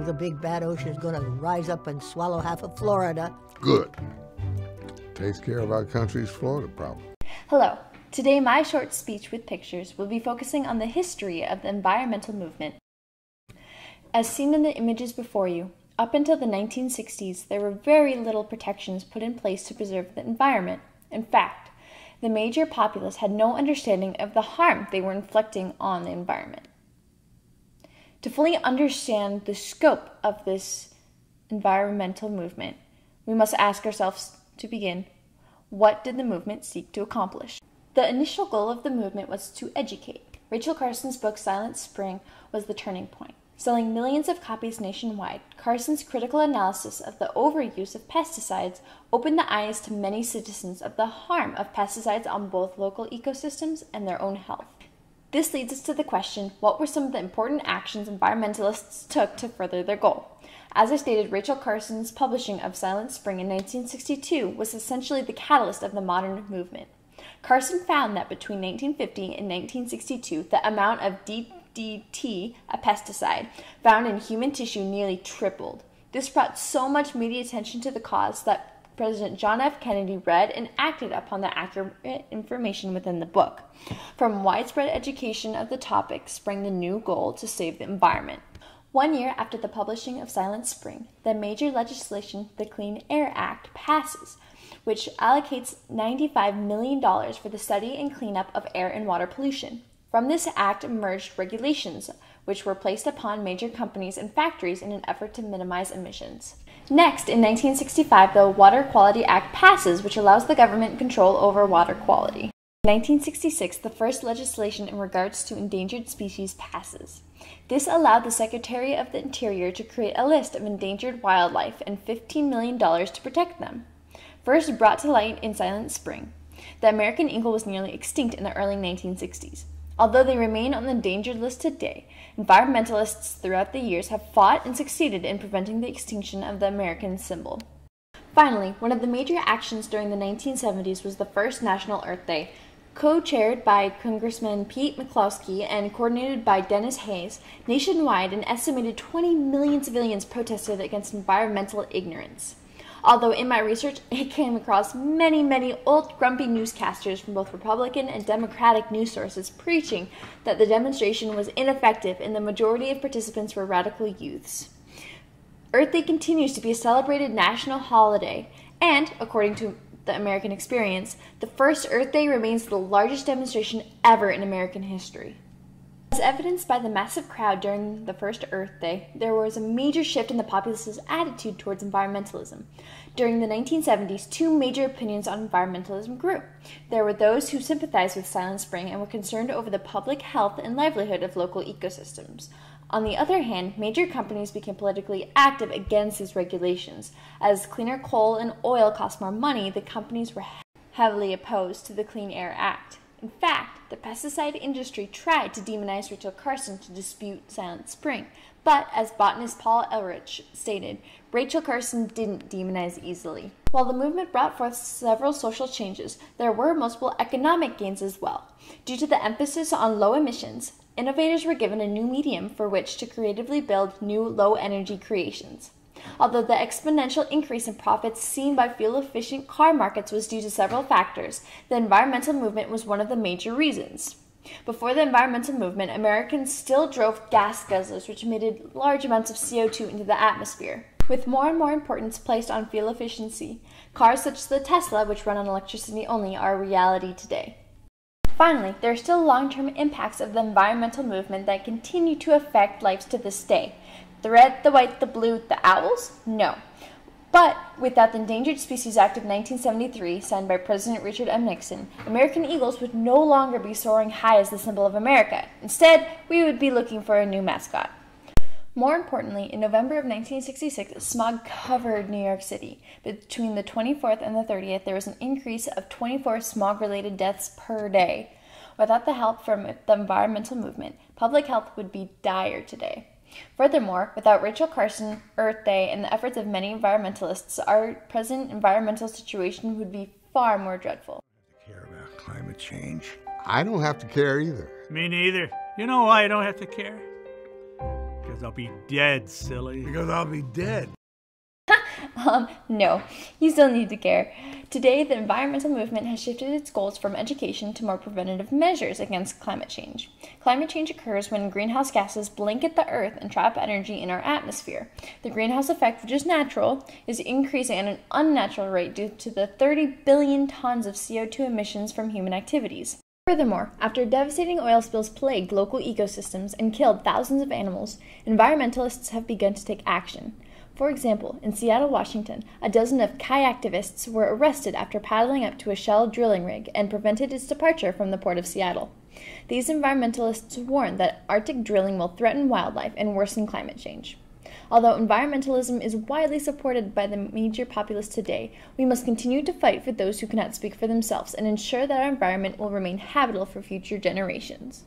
the big bad ocean is going to rise up and swallow half of Florida. Good. Takes care of our country's Florida problem. Hello. Today, my short speech with pictures will be focusing on the history of the environmental movement. As seen in the images before you, up until the 1960s, there were very little protections put in place to preserve the environment. In fact, the major populace had no understanding of the harm they were inflicting on the environment. To fully understand the scope of this environmental movement, we must ask ourselves to begin, what did the movement seek to accomplish? The initial goal of the movement was to educate. Rachel Carson's book Silent Spring was the turning point. Selling millions of copies nationwide, Carson's critical analysis of the overuse of pesticides opened the eyes to many citizens of the harm of pesticides on both local ecosystems and their own health. This leads us to the question, what were some of the important actions environmentalists took to further their goal? As I stated, Rachel Carson's publishing of Silent Spring in 1962 was essentially the catalyst of the modern movement. Carson found that between 1950 and 1962, the amount of DDT, a pesticide, found in human tissue nearly tripled. This brought so much media attention to the cause that President John F. Kennedy read and acted upon the accurate information within the book. From widespread education of the topic sprang the new goal to save the environment. 1 year after the publishing of Silent Spring, the major legislation, the Clean Air Act, passes, which allocates $95 million for the study and cleanup of air and water pollution. From this act emerged regulations, which were placed upon major companies and factories in an effort to minimize emissions. Next, in 1965, the Water Quality Act passes, which allows the government control over water quality. In 1966, the first legislation in regards to endangered species passes. This allowed the Secretary of the Interior to create a list of endangered wildlife and $15 million to protect them. First brought to light in Silent Spring, the American eagle was nearly extinct in the early 1960s. Although they remain on the endangered list today, environmentalists throughout the years have fought and succeeded in preventing the extinction of the American symbol. Finally, one of the major actions during the 1970s was the first National Earth Day. Co-chaired by Congressman Pete McCloskey and coordinated by Dennis Hayes, nationwide an estimated 20 million civilians protested against environmental ignorance. Although in my research, I came across many old grumpy newscasters from both Republican and Democratic news sources preaching that the demonstration was ineffective and the majority of participants were radical youths. Earth Day continues to be a celebrated national holiday, and, according to the American Experience, the first Earth Day remains the largest demonstration ever in American history. As evidenced by the massive crowd during the first Earth Day, there was a major shift in the populace's attitude towards environmentalism. During the 1970s, two major opinions on environmentalism grew. There were those who sympathized with Silent Spring and were concerned over the public health and livelihood of local ecosystems. On the other hand, major companies became politically active against these regulations. As cleaner coal and oil cost more money, the companies were heavily opposed to the Clean Air Act. In fact, the pesticide industry tried to demonize Rachel Carson to dispute Silent Spring, but as botanist Paul Ehrlich stated, Rachel Carson didn't demonize easily. While the movement brought forth several social changes, there were multiple economic gains as well. Due to the emphasis on low emissions, innovators were given a new medium for which to creatively build new low-energy creations. Although the exponential increase in profits seen by fuel-efficient car markets was due to several factors, the environmental movement was one of the major reasons. Before the environmental movement, Americans still drove gas guzzlers, which emitted large amounts of CO2 into the atmosphere. With more and more importance placed on fuel efficiency, cars such as the Tesla, which run on electricity only, are a reality today. Finally, there are still long-term impacts of the environmental movement that continue to affect lives to this day. The red, the white, the blue, the owls? No. But without the Endangered Species Act of 1973, signed by President Richard M. Nixon, American eagles would no longer be soaring high as the symbol of America. Instead, we would be looking for a new mascot. More importantly, in November of 1966, smog covered New York City. Between the 24th and the 30th, there was an increase of 24 smog-related deaths per day. Without the help from the environmental movement, public health would be dire today. Furthermore, without Rachel Carson, Earth Day, and the efforts of many environmentalists, our present environmental situation would be far more dreadful. I care about climate change. I don't have to care either. Me neither. You know why I don't have to care? Because Because I'll be dead, silly. Because I'll be dead. No, you still need to care. Today, the environmental movement has shifted its goals from education to more preventative measures against climate change. Climate change occurs when greenhouse gases blanket the Earth and trap energy in our atmosphere. The greenhouse effect, which is natural, is increasing at an unnatural rate due to the 30 billion tons of CO2 emissions from human activities. Furthermore, after devastating oil spills plagued local ecosystems and killed thousands of animals, environmentalists have begun to take action. For example, in Seattle, Washington, a dozen of kayaktivists were arrested after paddling up to a Shell drilling rig and prevented its departure from the port of Seattle. These environmentalists warn that Arctic drilling will threaten wildlife and worsen climate change. Although environmentalism is widely supported by the major populace today, we must continue to fight for those who cannot speak for themselves and ensure that our environment will remain habitable for future generations.